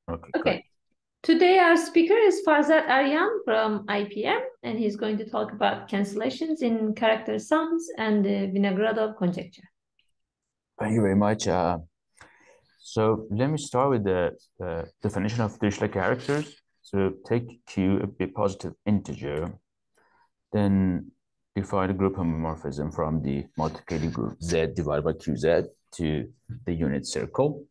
Okay, great. Okay. Today our speaker is Farzad Aryan from IPM, and he's going to talk about cancellations in character sums and the Vinogradov conjecture. Thank you very much. So let me start with the definition of Dirichlet characters. So take Q a be positive integer, then define a group homomorphism from the multiplicative group Z divided by QZ to the unit circle.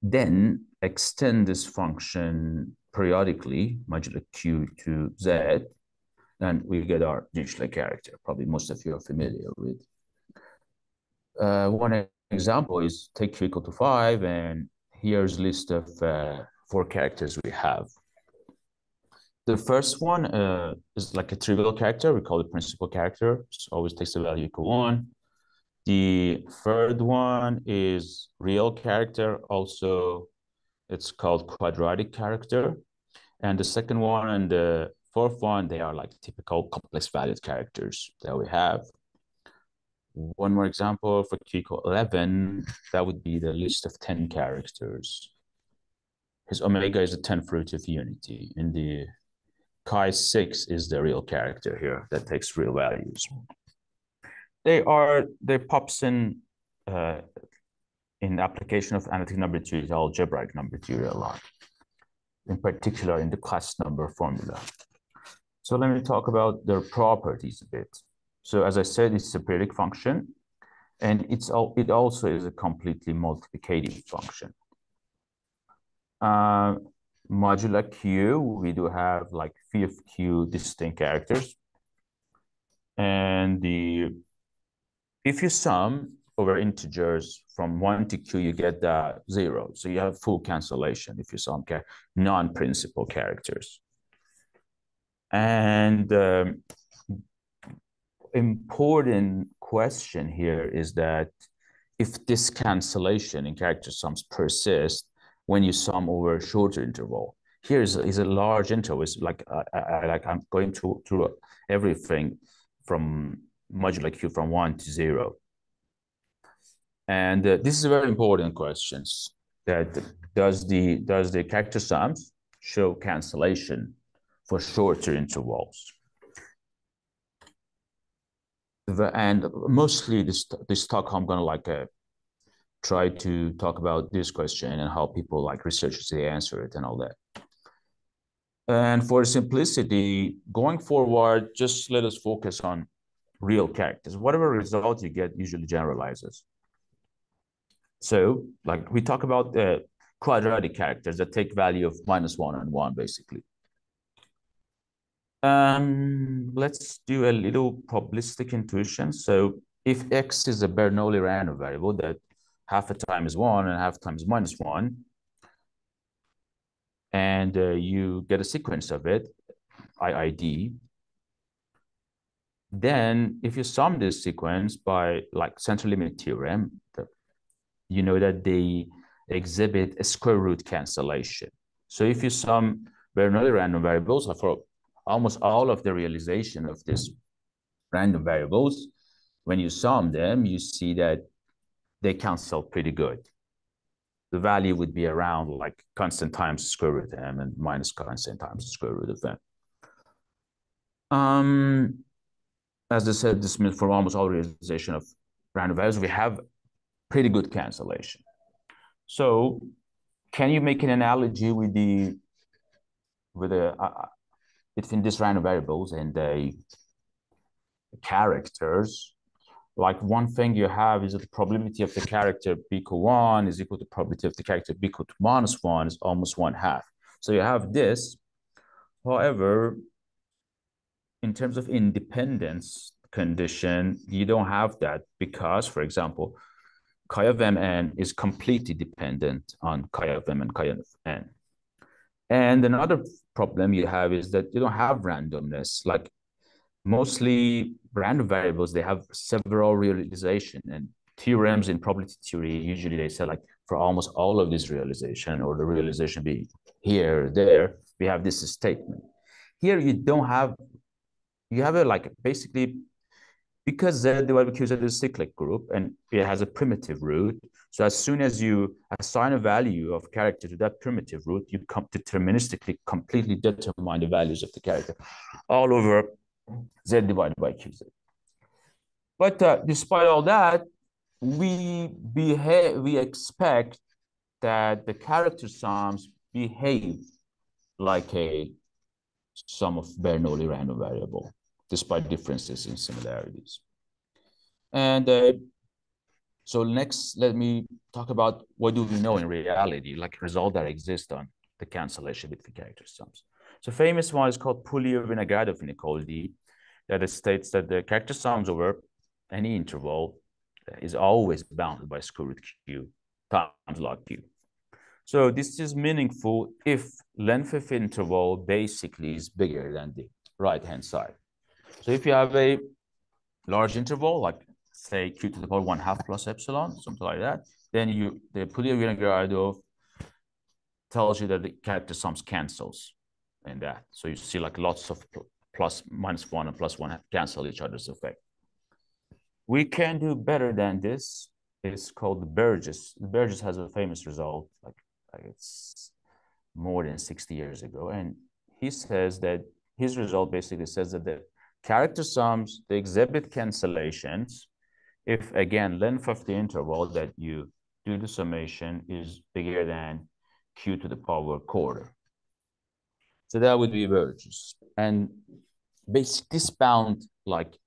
Then extend this function periodically, modulo Q to Z, and we get our Dirichlet character. Probably most of you are familiar with. One example is take Q equal to 5, and here's a list of 4 characters we have. The first one is like a trivial character. We call it principal character. So always takes the value equal 1. The third one is real character. Also, it's called quadratic character. And the second one and the fourth one, they are like typical complex valued characters that we have. One more example for Q equal 11, that would be the list of 10 characters. His omega is the 10th root of unity. In the chi6 is the real character here that takes real values. They pops in application of analytic number theory, algebraic number theory a lot, in particular in the class number formula. So let me talk about their properties a bit. So as I said, it's a periodic function, and it also is a completely multiplicative function. Modulo Q, we do have like phi of Q distinct characters. And if you sum over integers from 1 to Q, you get 0. So you have full cancellation if you sum non-principal characters. And important question here is that if this cancellation in character sums persists when you sum over a shorter interval, here is a large interval. It's like I'm going through everything from modulo Q from 1 to 0. And this is a very important question, that does the character sums show cancellation for shorter intervals? And mostly this talk, I'm gonna like try to talk about this question and how people like researchers they answer it and all that. And for simplicity, going forward, just let us focus on real characters. Whatever result you get usually generalizes. So like we talk about the quadratic characters that take value of -1 and 1, basically. Let's do a little probabilistic intuition. So if X is a Bernoulli random variable that half the time is 1 and half the time is -1, and you get a sequence of it, IID, then if you sum this sequence by like central limit theorem, you know that they exhibit a square root cancellation. So if you sum Bernoulli random variables for almost all of the realization of this random variables, when you sum them, you see that they cancel pretty good. The value would be around like constant times the square root of m and minus constant times the square root of m. As I said, this means for almost all realization of random values, we have pretty good cancellation. So can you make an analogy with between these random variables and the characters? Like one thing you have is that the probability of the character b equal 1 is equal to probability of the character b equal to -1 is almost 1/2. So you have this. However, in terms of independence condition, you don't have that because, for example, chi of mn is completely dependent on chi of m and chi of n. And another problem you have is that you don't have randomness. Like mostly random variables, they have several realization, and theorems in probability theory, usually they say like for almost all of this realization or the realization be here, there, we have this statement. Here you don't have, you have a like basically, because Z divided by QZ is a cyclic group and it has a primitive root, So as soon as you assign a value of character to that primitive root, you deterministically completely determine the values of the character all over z divided by qz. But despite all that, we expect that the character sums behave like a sum of Bernoulli random variable, despite differences in similarities. And so next, let me talk about what do we know in reality, like result that exist on the cancellation between character sums. So famous one is called Pullier-Vinogradov inequality, that it states that the character sums over any interval is always bounded by square root q times log q. So this is meaningful if length of interval basically is bigger than the right-hand side. So if you have a large interval, like say q to the power 1/2 plus epsilon, something like that, then the Pullier-Vinogradov tells you that the character sums cancels in that. So you see like lots of plus -1 and +1 cancel each other's effect. We can do better than this. It's called the Burgess. The Burgess has a famous result, like it's more than 60 years ago. And he says that his result basically says that the character sums, they exhibit cancellations if, again, length of the interval that you do the summation is bigger than q to the power quarter. So that would be Burgess. And basically this bound like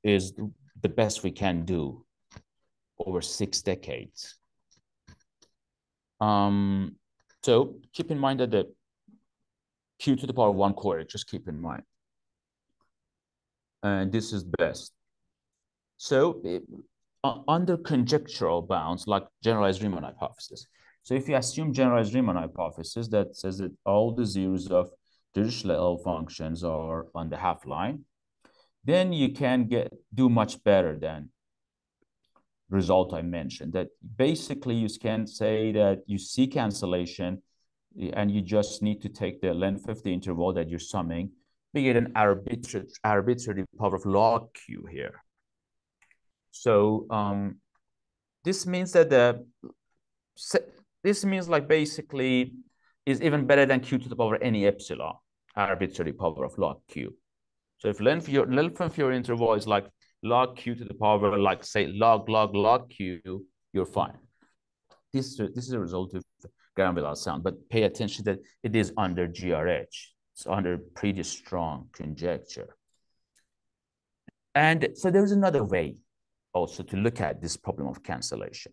is the best we can do over 6 decades. So keep in mind that the q to the power 1 quarter, just keep in mind. And this is best. So under conjectural bounds, like generalized Riemann hypothesis. So if you assume generalized Riemann hypothesis that says that all the zeros of Dirichlet functions are on the half line, then you can do much better than result I mentioned. That basically you can say that you see cancellation and you just need to take the length of the interval that you're summing, be it an arbitrary power of log q here. So this means that this means like basically is even better than q to the power any epsilon, arbitrary power of log q. So if length of your interval is like log q to the power, like say log q, you're fine. This is a result of ground without sound, but pay attention that it is under GRH. It's under pretty strong conjecture. And so there's another way also to look at this problem of cancellation,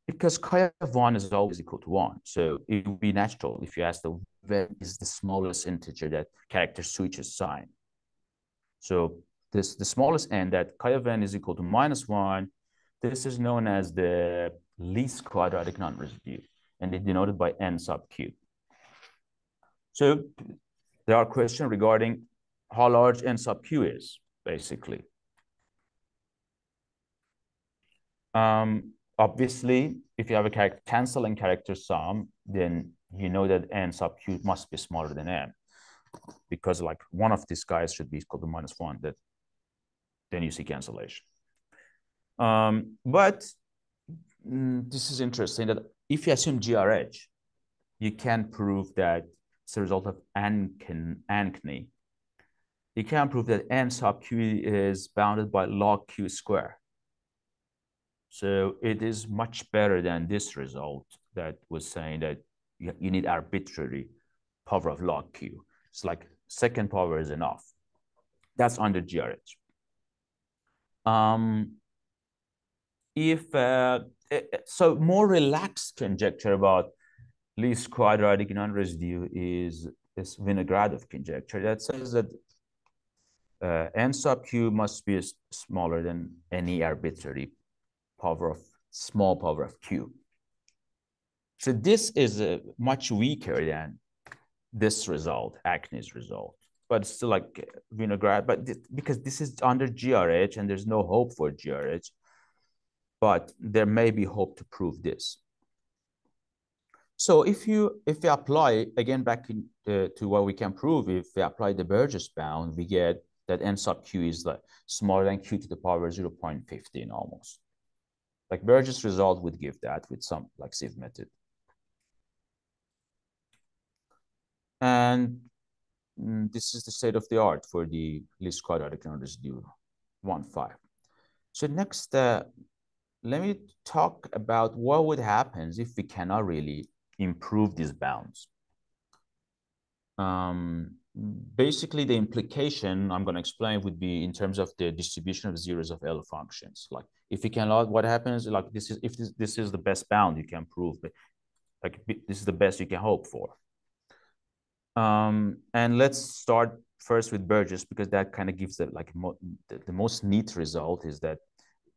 because chi of 1 is always equal to 1. So it would be natural if you ask where is the smallest integer that character switches sign. So the smallest n, that chi of n is equal to -1, this is known as the least quadratic non-residue, and it's denoted by n sub q. So there are questions regarding how large n sub q is, basically. Obviously, if you have a canceling character sum, then you know that n sub q must be smaller than n, because like one of these guys should be equal to -1. Then you see cancellation. But this is interesting that if you assume GRH, you can prove that it's a result of ankny. You can prove that n sub q is bounded by log q square. So it is much better than this result that was saying that you need arbitrary power of log q. It's like second power is enough. That's under GRH. So more relaxed conjecture about least quadratic non-residue is this Vinogradov conjecture that says that n sub q must be smaller than any arbitrary small power of q. So this is much weaker than this result, Acne's result, but it's still like Vinograd. But because this is under GRH and there's no hope for GRH, but there may be hope to prove this. So if you apply again back to what we can prove, if we apply the Burgess bound, we get that n sub q is like smaller than q to the power 0.15 almost. Like Burgess result would give that with some like sieve method. And this is the state of the art for the least quadratic non-residue 1,5. So next, let me talk about what would happen if we cannot really improve these bounds. Basically, the implication I'm going to explain would be in terms of the distribution of zeros of L functions. Like if we cannot, what happens? Like this is if this is the best bound you can prove, but like this is the best you can hope for. And let's start first with Burgess because that kind of gives the like the most neat result is that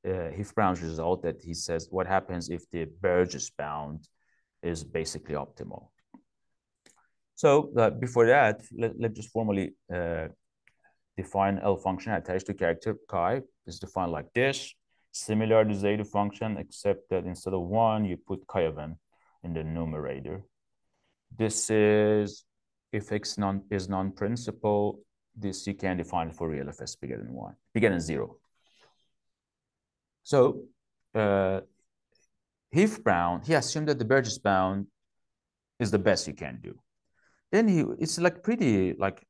Hif-Brown's result that he says what happens if the Burgess bound is basically optimal. So before that, let's just formally define L function attached to character chi is defined like this, similar to Zeta function, except that instead of 1, you put chi of n in the numerator. This is if x is non-principal, this you can define for real if s bigger than 1, bigger than 0. So Hif-Brown, he assumed that the Burgess bound is the best you can do. Then it's like pretty like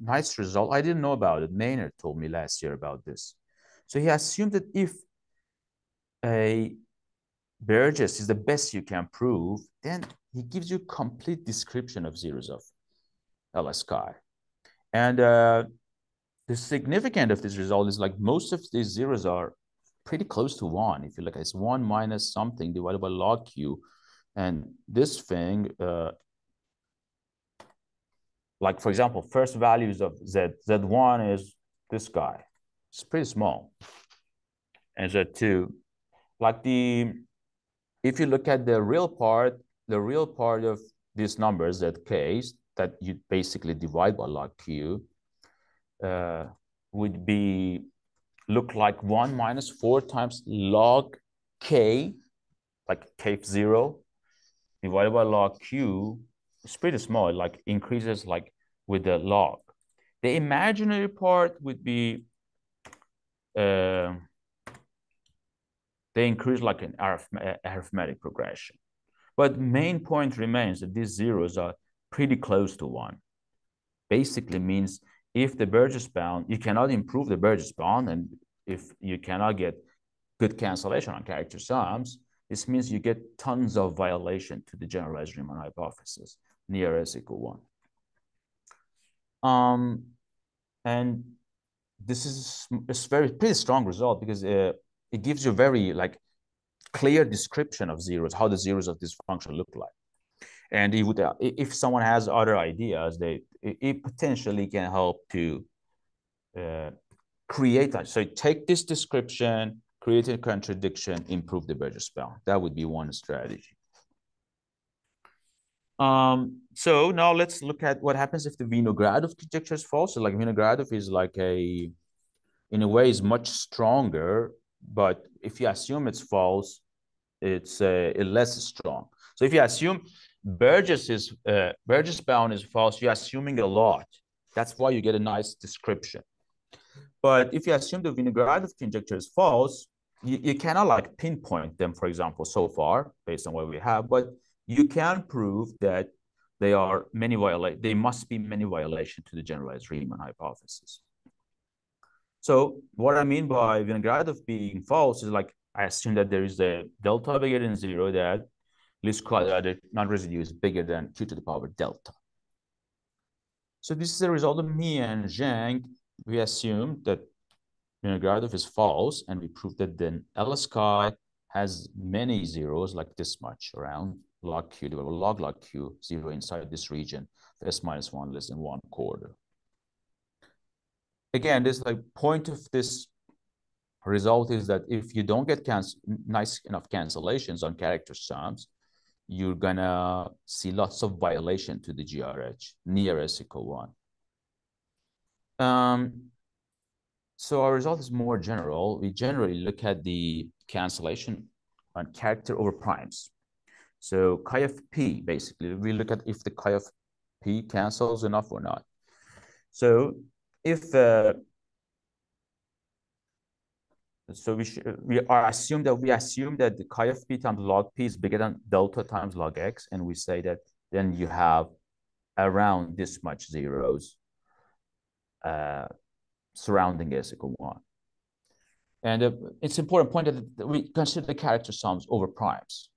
nice result. I didn't know about it. Maynard told me last year about this. So he assumed that if a Burgess is the best you can prove, then he gives you complete description of zeros of LS chi. And the significance of this result is like most of these zeros are pretty close to 1. If you look, it's 1 minus something divided by log q. And this thing, like for example, first values of Z1 is this guy. It's pretty small. And Z2, like if you look at the real part of these numbers, ZKs, that you basically divide by log q, would be look like 1 minus 4 times log k, like k0, divided by log q. It's pretty small. It like increases like with the log. The imaginary part would be they increase like an arithmetic progression. But main point remains that these zeros are pretty close to 1. Basically means if the Burgess bound, you cannot improve the Burgess bound, and if you cannot get good cancellation on character sums, this means you get tons of violation to the generalized Riemann hypothesis, near s equal 1. And this is a pretty strong result because it gives you a very like clear description of zeros, how the zeros of this function look like. And it would, if someone has other ideas, it potentially can help to create that. So take this description, create a contradiction, improve the Burgess bound. That would be one strategy. So now let's look at what happens if the Vinogradov conjecture is false. So like Vinogradov is like in a way is much stronger, but if you assume it's false, it's less strong. So if you assume Burgess bound is false, you're assuming a lot. That's why you get a nice description. But if you assume the Vinogradov conjecture is false, you cannot like pinpoint them, for example, so far based on what we have, but you can prove that they must be many violations to the generalized Riemann hypothesis. So what I mean by Vinogradov being false is like I assume that there is a delta bigger than 0, that least quadratic non-residue is bigger than q to the power delta. So this is a result of me and Zhang. We assume that Vinogradov is false, and we prove that then LS chi has many zeros like this much around log q divided by log q, 0 inside this region, s minus 1 less than 1/4. Again, this like point of this result is that if you don't get nice enough cancellations on character sums, you're gonna see lots of violation to the GRH near s equal 1. So our result is more general. We generally look at the cancellation on character over primes. So chi of p, basically, we look at if the chi of p cancels enough or not. So if so we assume that the chi of p times log p is bigger than delta times log x, and we say that then you have around this much zeros surrounding s equal 1. And it's important point that we consider the character sums over primes,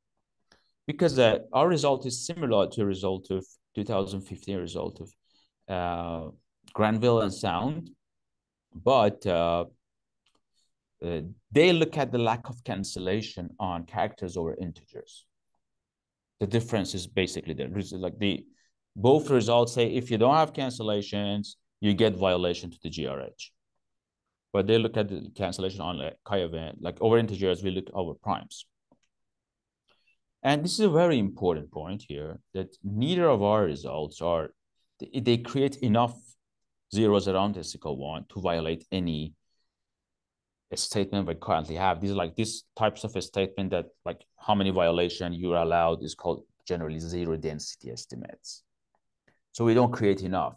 because our result is similar to a result of 2015 result of Granville and Sound, but they look at the lack of cancellation on characters over integers. The difference is basically both results say if you don't have cancellations, you get violation to the GRH. But they look at the cancellation on chi event, like over integers, we look over primes. And this is a very important point here, that neither of our results they create enough zeros around s equal 1 to violate any statement we currently have. These types of a statement that like how many violation you're allowed is called generally zero density estimates. So we don't create enough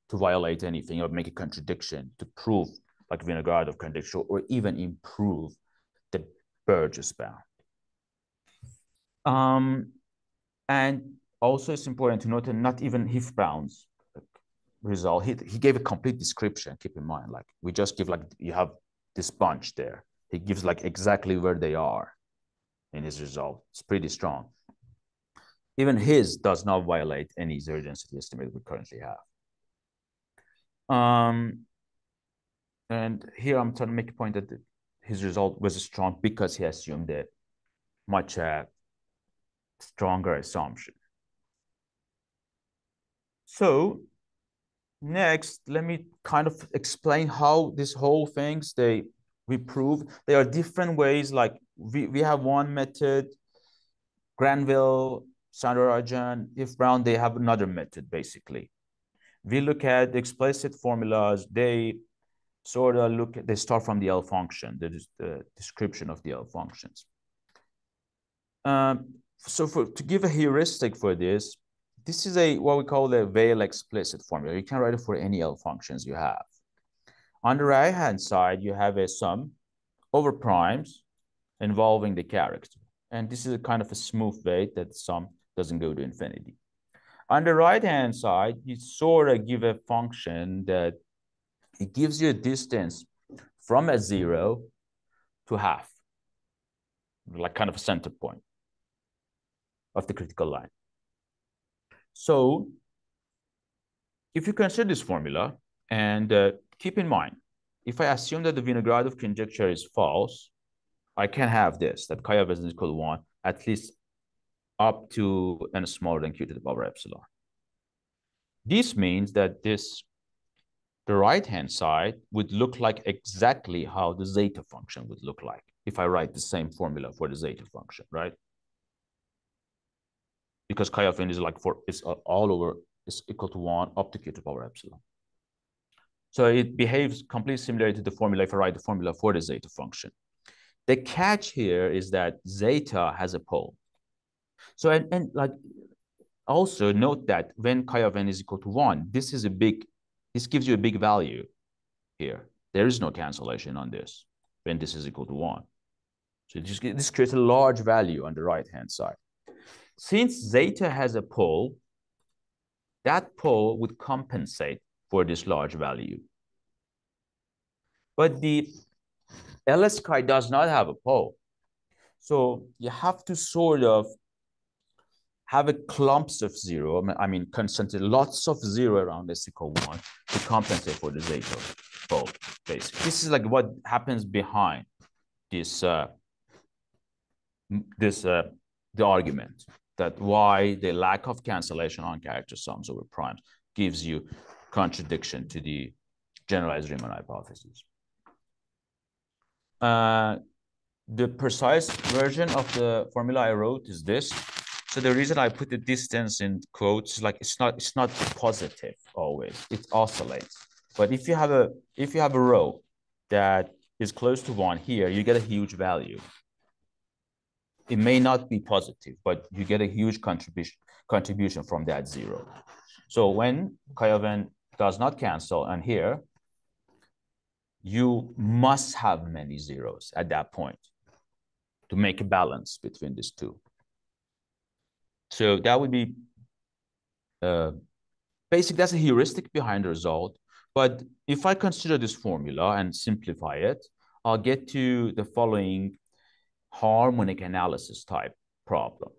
to violate anything or make a contradiction to prove like Vinogradov contradiction or even improve the Burgess bound. And also it's important to note that not even Hif bounds result. He gave a complete description. Keep in mind, like we just give like you have this bunch there. He gives like exactly where they are in his result. It's pretty strong. Even his does not violate any zero density estimate we currently have. And here I'm trying to make a point that his result was strong because he assumed a much stronger assumption. So next, let me kind of explain how this whole things we prove. There are different ways, like we have one method, Granville, Sandor-Arjan, if Brown, they have another method, basically. We look at the explicit formulas, they sort of they start from the L function, the description of the L functions. So to give a heuristic for this is what we call the Veil explicit formula. You can write it for any L functions you have. On the right-hand side, you have a sum over primes involving the character. And this is a kind of a smooth way that the sum doesn't go to infinity. On the right-hand side, you sort of give a function that it gives you a distance from a 0 to half, like kind of a center point of the critical line. So if you consider this formula, and keep in mind, if I assume that the Vinogradov conjecture is false, I can have this, that chi of s is equal to 1, at least up to n smaller than q to the power epsilon. This means that the right-hand side would look like exactly how the zeta function would look like if I write the same formula for the zeta function, right? Because chi of n is like it's all over, is equal to 1 up to q to the power epsilon. So it behaves completely similar to the formula if I write the formula for the zeta function. The catch here is that zeta has a pole. So, and like, also note that when chi of n is equal to 1, this gives you a big value here. There is no cancellation on this when this is equal to 1. So this creates a large value on the right-hand side. Since zeta has a pole, that pole would compensate for this large value. But the LS chi does not have a pole. So you have to sort of have a clumps of 0, I mean, constantly lots of 0 around s equal 1 to compensate for the zeta pole, basically. This is like what happens behind the argument that why the lack of cancellation on character sums over primes gives you contradiction to the generalized Riemann hypothesis. The precise version of the formula I wrote is this. So the reason I put the distance in quotes is like it's not positive always. It oscillates. But if you have a row that is close to 1 here, you get a huge value. It may not be positive, but you get a huge contribution from that 0. So when chi of n does not cancel, and here, you must have many zeros at that point to make a balance between these two. So that would be basic. That's a heuristic behind the result. But if I consider this formula and simplify it, I'll get to the following harmonic analysis type problem.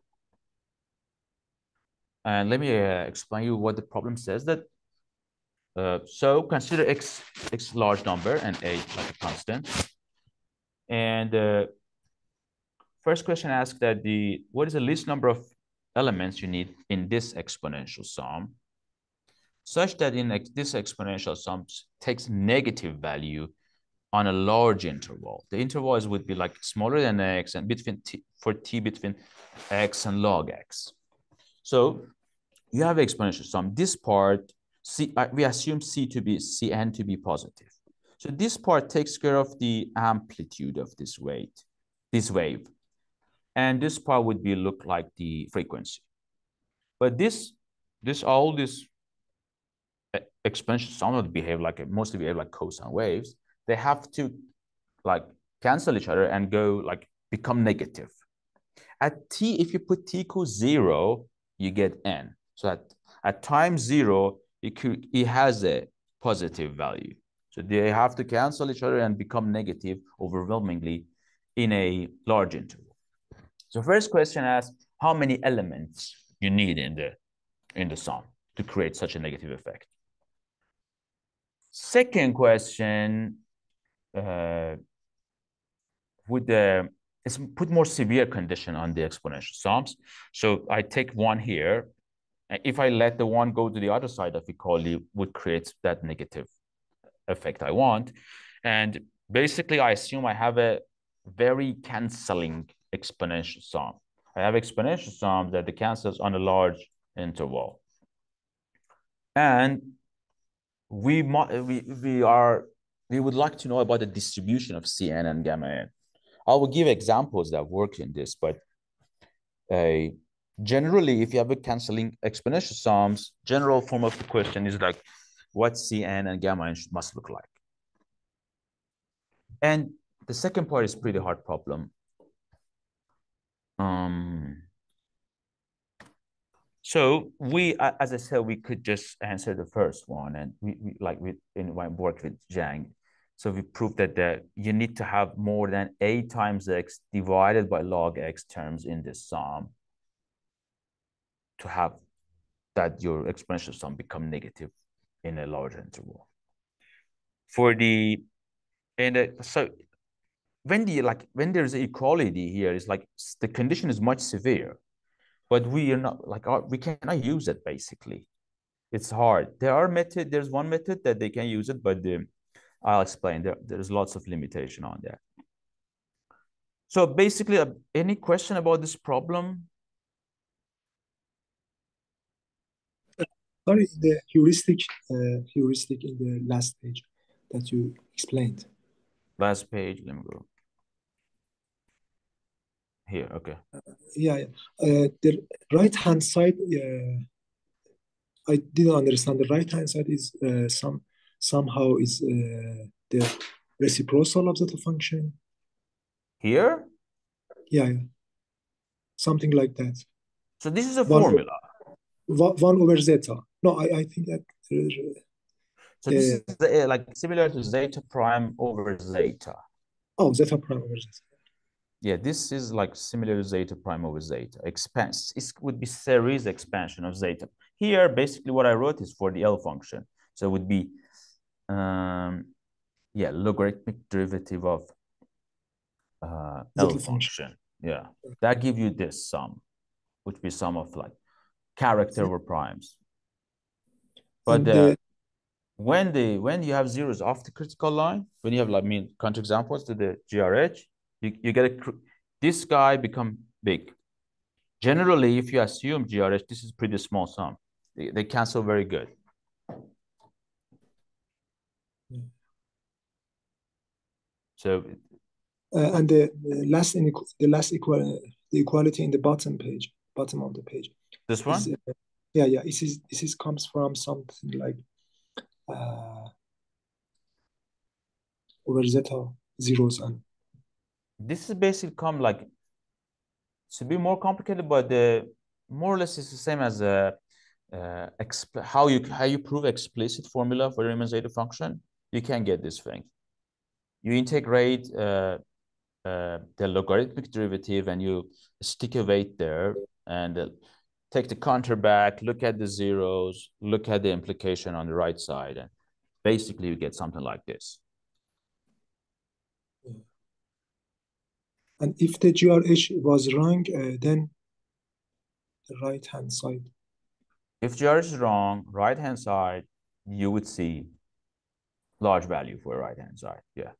And let me explain you what the problem says. That so consider x large number and a like a constant. And first question asks that what is the least number of elements you need in this exponential sum, such that in this exponential sum takes negative value on a large interval. The interval would be like smaller than x and between t between x and log x. So you have exponential sum. This part, we assume Cn to be positive. So this part takes care of the amplitude of this wave. And this part would look like the frequency. But all this exponential sum would mostly behave like cosine waves. They have to like cancel each other and go like become negative. At t, if you put t equals 0, you get n. So at time 0, it has a positive value. So they have to cancel each other and become negative overwhelmingly in a large interval. So first question asks how many elements you need in the sum to create such a negative effect. Second question is put more severe condition on the exponential sums. So I take 1 here. If I let the 1 go to the other side of equality, would create that negative effect I want. And basically, I assume I have a very canceling exponential sum. I have exponential sums that cancels on a large interval. And we would like to know about the distribution of Cn and gamma n. I will give examples that work in this, but generally, if you have a canceling exponential sums, general form of the question is like, what Cn and gamma n must look like. And the second part is pretty hard problem. So as I said, we could just answer the first one, and we worked with Zhang. So we proved that you need to have more than a times x divided by log x terms in this sum to have that your exponential sum become negative in a large interval. So when there's equality here, it's like the condition is much severe, but we are not we cannot use it basically. It's hard. There's one method that they can use it, but I'll explain. There's lots of limitation on that. So basically, any question about this problem? Sorry, the heuristic in the last page that you explained. Last page, let me go. Here, okay. The right-hand side, I didn't understand. The right-hand side is somehow is the reciprocal of the function. Here? Yeah. Something like that. So this is a formula. 1 over zeta. No, I think that. So this is like similar to zeta prime over zeta. Oh, zeta prime over zeta. Yeah, this is like similar to zeta prime over zeta. It would be series expansion of zeta. Here, basically what I wrote is for the L function. So it would be, logarithmic derivative of L function. Yeah, that give you this sum, which would be sum of like character over primes. But when you have zeros off the critical line, when you have counterexamples to the GRH, you get this guy become big. Generally, if you assume GRH, this is pretty small sum. They cancel very good. So and the equality in the bottom of the page. This one? This comes from something like over zeta zeros and this is basically come like to be more complicated, but the more or less it's the same as how you prove explicit formula for the Riemann zeta function. You can get this thing. You integrate the logarithmic derivative and you stick a weight there and take the counter back, look at the zeros, look at the implication on the right side, and basically you get something like this. And if the GRH was wrong, then the right-hand side. If GRH is wrong, right-hand side, you would see large value for right-hand side. Yeah.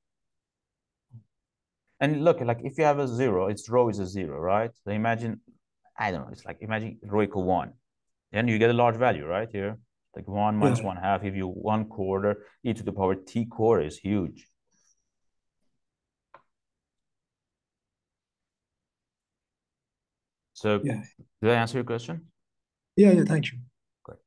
And look, like if you have a zero, its rho is a zero, right? So imagine, I don't know, it's like imagine rho equal 1. Then you get a large value, right? Here, like 1 minus 1/2. If you 1/4, e to the power t quarter is huge. So did I answer your question? Yeah, thank you. Great.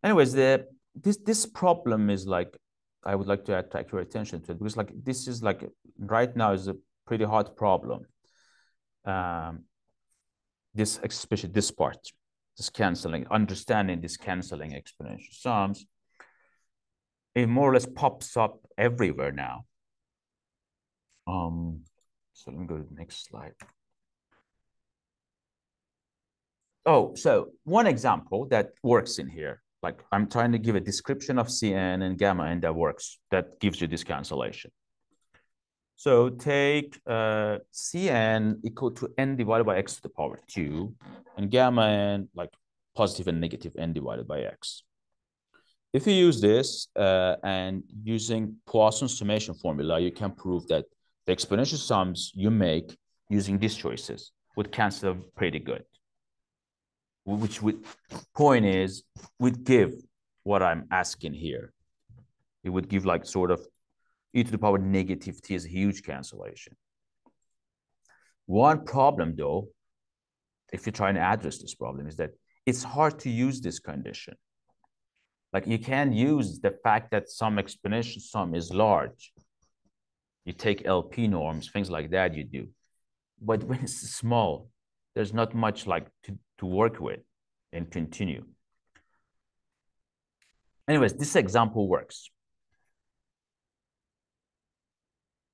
Anyways, this problem is like, I would like to attract your attention to it because like this is like right now is a pretty hot problem. This, especially this part, this canceling, understanding this canceling exponential sums, it more or less pops up everywhere now. So let me go to the next slide. Oh, so one example that works in here, like I'm trying to give a description of Cn and gamma n that works, that gives you this cancellation. So take Cn equal to n divided by x to the power 2, and gamma n like positive and negative n divided by x. If you use this and using Poisson's summation formula, you can prove that the exponential sums you make using these choices would cancel pretty good. Which would point is would give what I'm asking here. It would give like sort of e to the power negative t is a huge cancellation. One problem though, if you're trying to address this problem, is that it's hard to use this condition. Like you can use the fact that some exponential sum is large. You take LP norms, things like that you do. But when it's small, there's not much like to work with and continue. Anyways, this example works.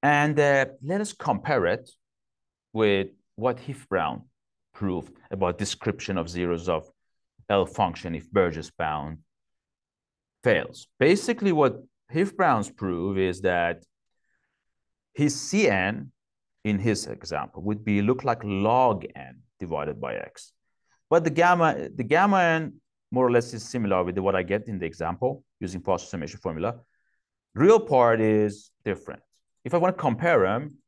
And let us compare it with what Hif-Brown proved about description of zeros of L function if Burgess bound fails. Basically, what Hif-Brown's prove is that his Cn in his example would be look like log n divided by x. But the gamma n more or less is similar with what I get in the example using Poisson summation formula. Real part is different. If I want to compare them,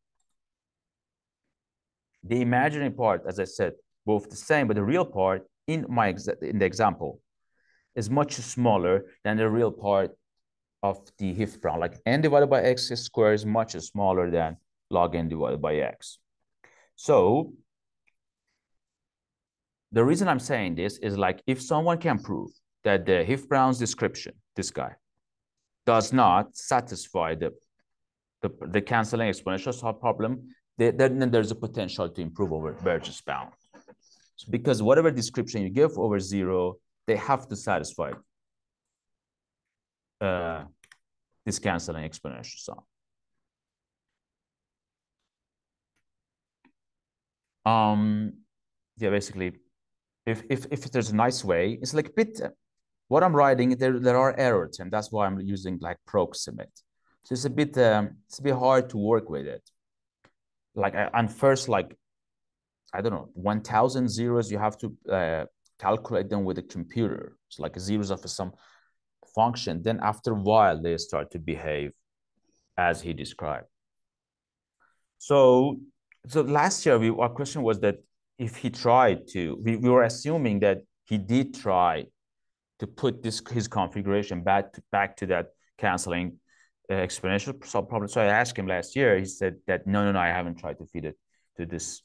the imaginary part, as I said, both the same, but the real part in the example is much smaller than the real part of the Hif-Brown. Like n divided by x squared is much smaller than log n divided by x. So the reason I'm saying this is like if someone can prove that the Hif-Brown's description, this guy, does not satisfy the canceling exponential sum problem, then there's a potential to improve over Burgess bound. So because whatever description you give over 0, they have to satisfy this canceling exponential sum. Yeah, basically, if there's a nice way, it's like a bit, what I'm writing, there are errors, and that's why I'm using like proximate. So it's a bit hard to work with it. Like on first, like, I don't know, 1,000 zeros, you have to calculate them with a computer. It's like zeros of some function. Then after a while, they start to behave as he described. So last year, our question was that if he tried to, we were assuming that he did try to put his configuration back to that canceling exponential problem. So I asked him last year. He said that no, I haven't tried to feed it to this.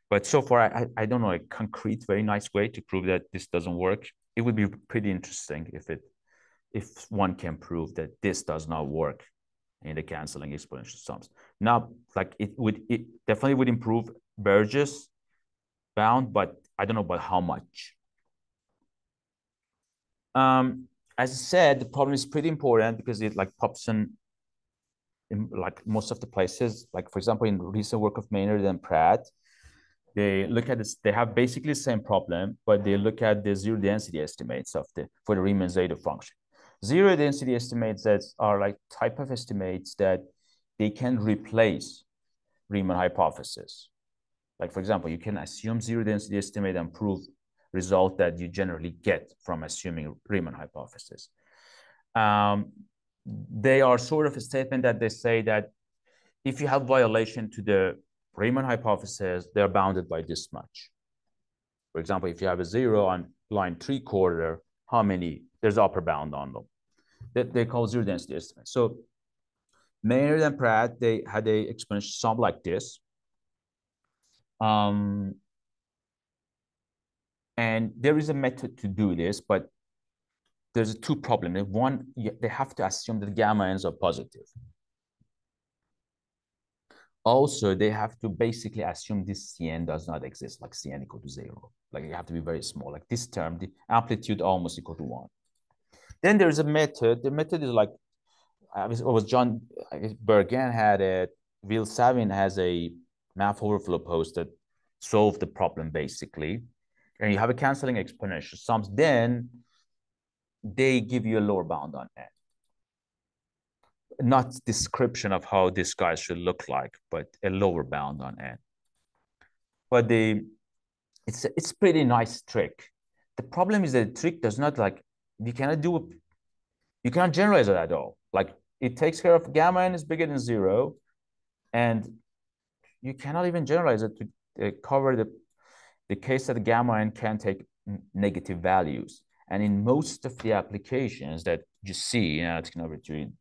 But so far, I don't know a concrete, very nice way to prove that this doesn't work. it would be pretty interesting if one can prove that this does not work in the canceling exponential sums. Now, like it definitely would improve Burgess bound, but I don't know about how much. As I said, the problem is pretty important because it like pops in like most of the places. Like for example, in recent work of Maynard and Pratt, they look at this. They have basically the same problem, but they look at the zero density estimates for the Riemann Zeta function. Zero density estimates that are like type of estimates that they can replace Riemann hypothesis. Like for example, you can assume zero density estimate and prove result that you generally get from assuming Riemann hypothesis. They are sort of a statement that they say that if you have violation to the Riemann hypothesis, they're bounded by this much. For example, if you have a 0 on line 3/4, how many? There's upper bound on them. That they call zero density estimate. So Maynard and Pratt, they had a exponential sum like this. And there is a method to do this, but there's two problems. One, they have to assume that gamma ends are positive. Also, they have to basically assume this Cn does not exist, like Cn equal to 0. Like you have to be very small. Like this term, the amplitude almost equal to 1. Then there's a method. The method is like, it was John Bergen had it. Will Savin has a math overflow post that solved the problem basically. And you have a canceling exponential sums. Then they give you a lower bound on n. Not description of how this guy should look like, but a lower bound on n. But it's pretty nice trick. The problem is that the trick does not like, you cannot generalize it at all. Like it takes care of gamma n is bigger than 0, and you cannot even generalize it to cover the case that gamma n can take negative values. And in most of the applications that you see in analytic number-theory,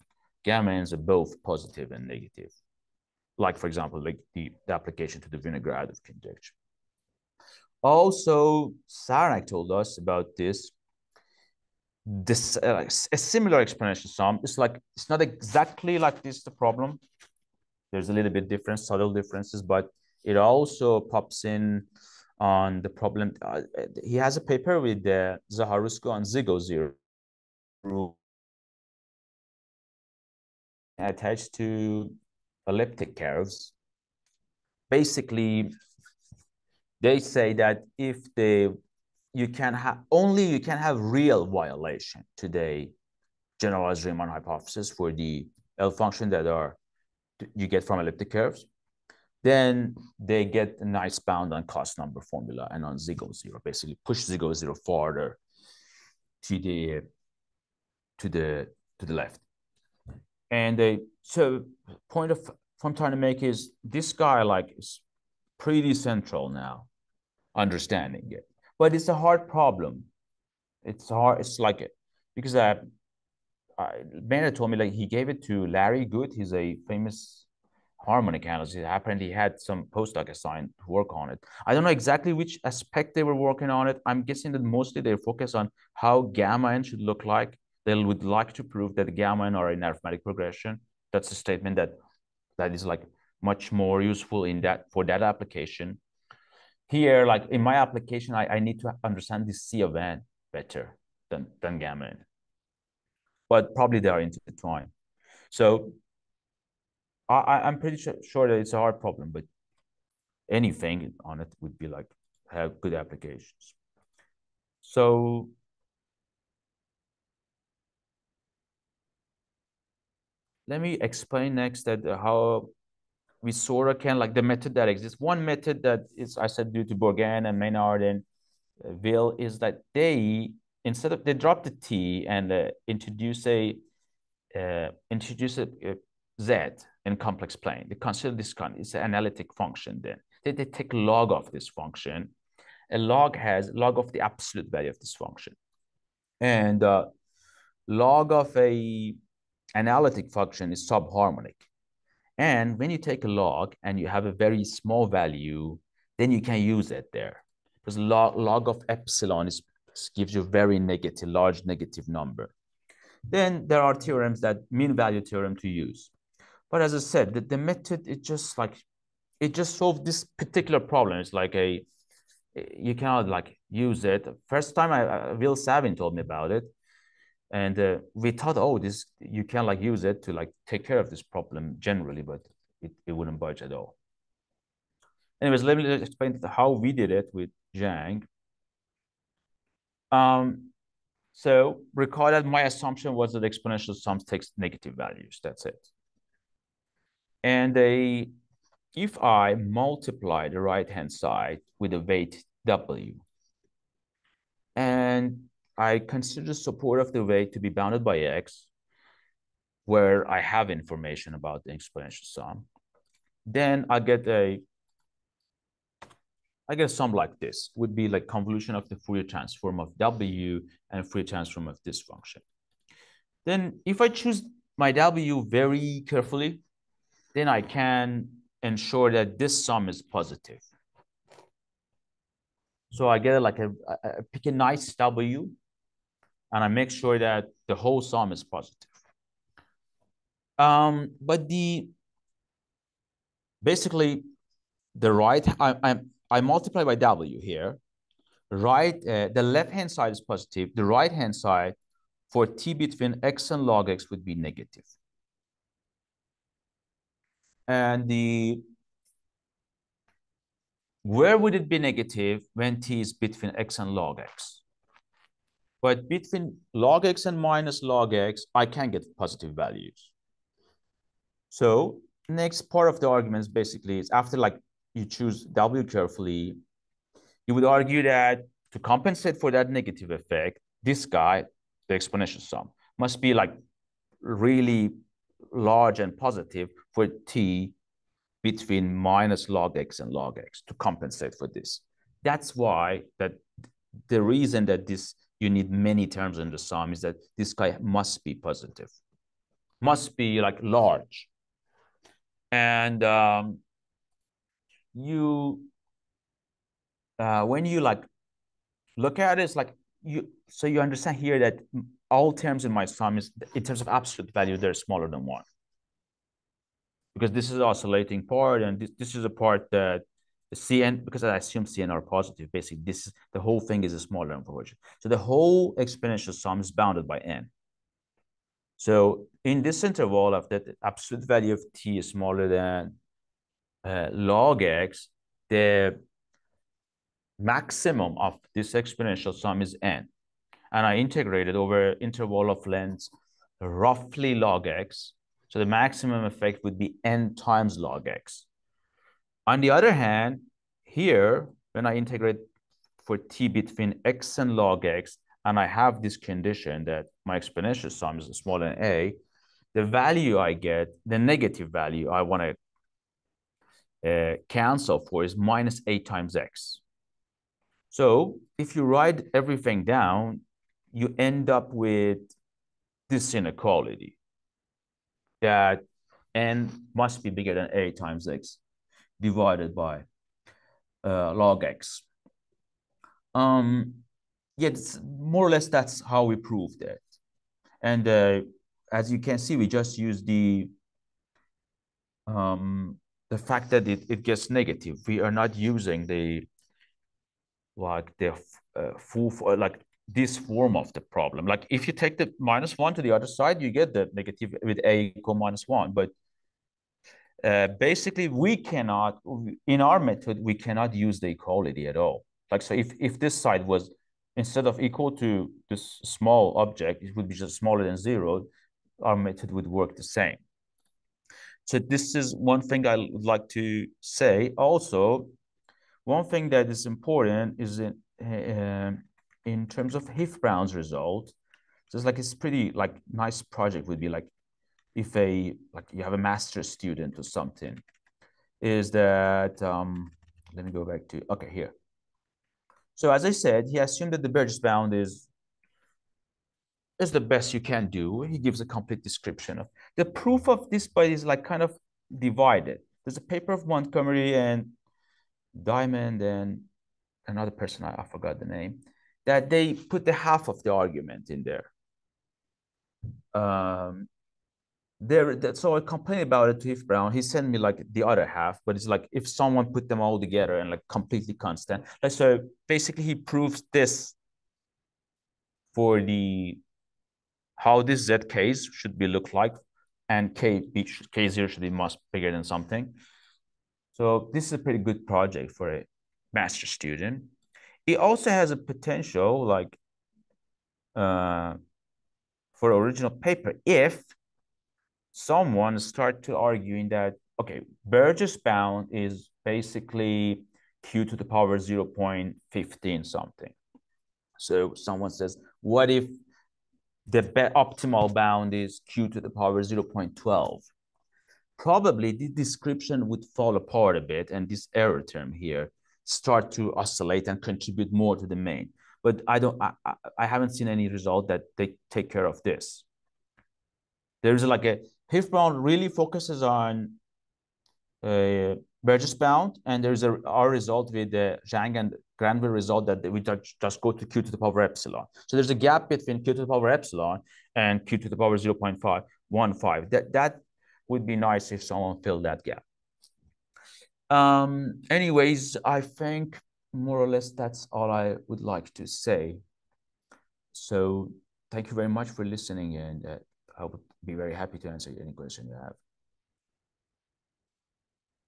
gamma n's are both positive and negative. Like, for example, like the application to the Vinogradov conjecture. Also, Sarnak told us about this. A similar exponential sum. It's not exactly like this, the problem. There's a little bit different, subtle differences, but it also pops in on the problem. He has a paper with Zaharusko on Zygo zero attached to elliptic curves. Basically, they say that if you can have real violation to the generalized Riemann hypothesis for the L function that you get from elliptic curves, then they get a nice bound on cost number formula and on Zygo zero. Basically, push Zygo zero farther to the left. And so point of I'm trying to make is this guy like is pretty central now, understanding it, but it's a hard problem. It's hard. It's like it because Bennett told me like he gave it to Larry Good. He's a famous harmonic analyst. Apparently, he had some postdoc assigned to work on it. I don't know exactly which aspect they were working on it. I'm guessing that mostly they focus on how gamma n should look like. They would like to prove that the gamma n are in arithmetic progression. That's a statement that is like much more useful for that application. Here, like in my application, I need to understand the C of n better than gamma n. But probably they are intertwined. So I'm pretty sure that it's a hard problem, but anything on it would be like have good applications. So let me explain next that how we sort of can like the method that exists. One method that is, I said, due to Bourgain and Maynard and Will is that they drop the T and introduce a Z in complex plane. They consider this it's an analytic function. Then they take log of this function. A log has log of the absolute value of this function, and log of a analytic function is subharmonic. And when you take a log and you have a very small value, then you can use it there because log of epsilon is x gives you very negative, large negative number. Then there are theorems that mean value theorem to use. But as I said, the method, it just solved this particular problem. It's like you cannot like use it. First time Will Savin told me about it. And we thought, oh, you can like use it to like take care of this problem generally, but it wouldn't budge at all. Anyways, let me explain how we did it with Zhang. So recall that my assumption was that exponential sums takes negative values. That's it. And if I multiply the right-hand side with a weight W, and I consider the support of the weight to be bounded by X, where I have information about the exponential sum, then I get a sum like this, would be like convolution of the Fourier transform of W and Fourier transform of this function. Then if I choose my W very carefully, then I can ensure that this sum is positive. So I get like I pick a nice W, and I make sure that the whole sum is positive. But basically the right, I multiply by W here. Right, the left-hand side is positive. The right-hand side for t between x and log x would be negative. And where would it be negative when t is between x and log x? But between log x and minus log x, I can get positive values. So next part of the arguments basically is after like you choose W carefully, you would argue that to compensate for that negative effect, this guy, the exponential sum, must be like really large and positive for t between minus log x and log x to compensate for this. That's why the reason that you need many terms in the sum is that this guy must be positive, must be like large. And when you like look at it, it's like so you understand here that all terms in my sum is in terms of absolute value, they're smaller than 1. Because this is the oscillating part, and this is a part that the Cn, because I assume Cn are positive, basically the whole thing is a smaller information. So the whole exponential sum is bounded by n. So in this interval of that absolute value of t is smaller than log x, the maximum of this exponential sum is n. And I integrated over interval of length roughly log x. So the maximum effect would be n times log x. On the other hand, here, when I integrate for t between x and log x, and I have this condition that my exponential sum is smaller than a, the value I get, the negative value I want to cancel for is minus a times x. So if you write everything down, you end up with this inequality that n must be bigger than a times x divided by log x. Yeah, more or less that's how we proved it. And as you can see, we just use the fact that it gets negative. We are not using the full like this form of the problem. Like if you take the -1 to the other side, you get the negative with a equal -1. But basically, we cannot, in our method, we cannot use the equality at all. Like, so if this side was, instead of equal to this small object, it would be just smaller than 0, our method would work the same. So this is one thing I would like to say. Also, one thing that is important is in terms of Hith-Brown's result. So it's like it's pretty like nice project would be like if you have a master's student or something, is that let me go back to here. So as I said, he assumed that the Burgess bound is the best you can do. He gives a complete description of the proof of this, but is like kind of divided. There's a paper of Montgomery and Diamond and another person, I forgot the name, that they put the half of the argument in there. So I complained about it to Heath Brown. He sent me like the other half, but it's like if someone put them all together and like completely constant. Like, so basically he proves this for the how this Z case should be look like, and K0 should be much bigger than something. So this is a pretty good project for a master student. It also has a potential like for original paper if someone start to arguing that, okay, Burgess bound is basically q to the power 0.15 something. So someone says, what if the optimal bound is q to the power 0.12? Probably the description would fall apart a bit, and this error term here start to oscillate and contribute more to the main. But I haven't seen any result that they take care of this. There's like a Heath Brown really focuses on Burgess bound, and there's our result with the Zhang and Granville result that we just go to q to the power epsilon. So there's a gap between q to the power epsilon and q to the power 0.515. That would be nice if someone filled that gap. Anyways, I think more or less that's all I would like to say. So thank you very much for listening, and I would be very happy to answer any question you have.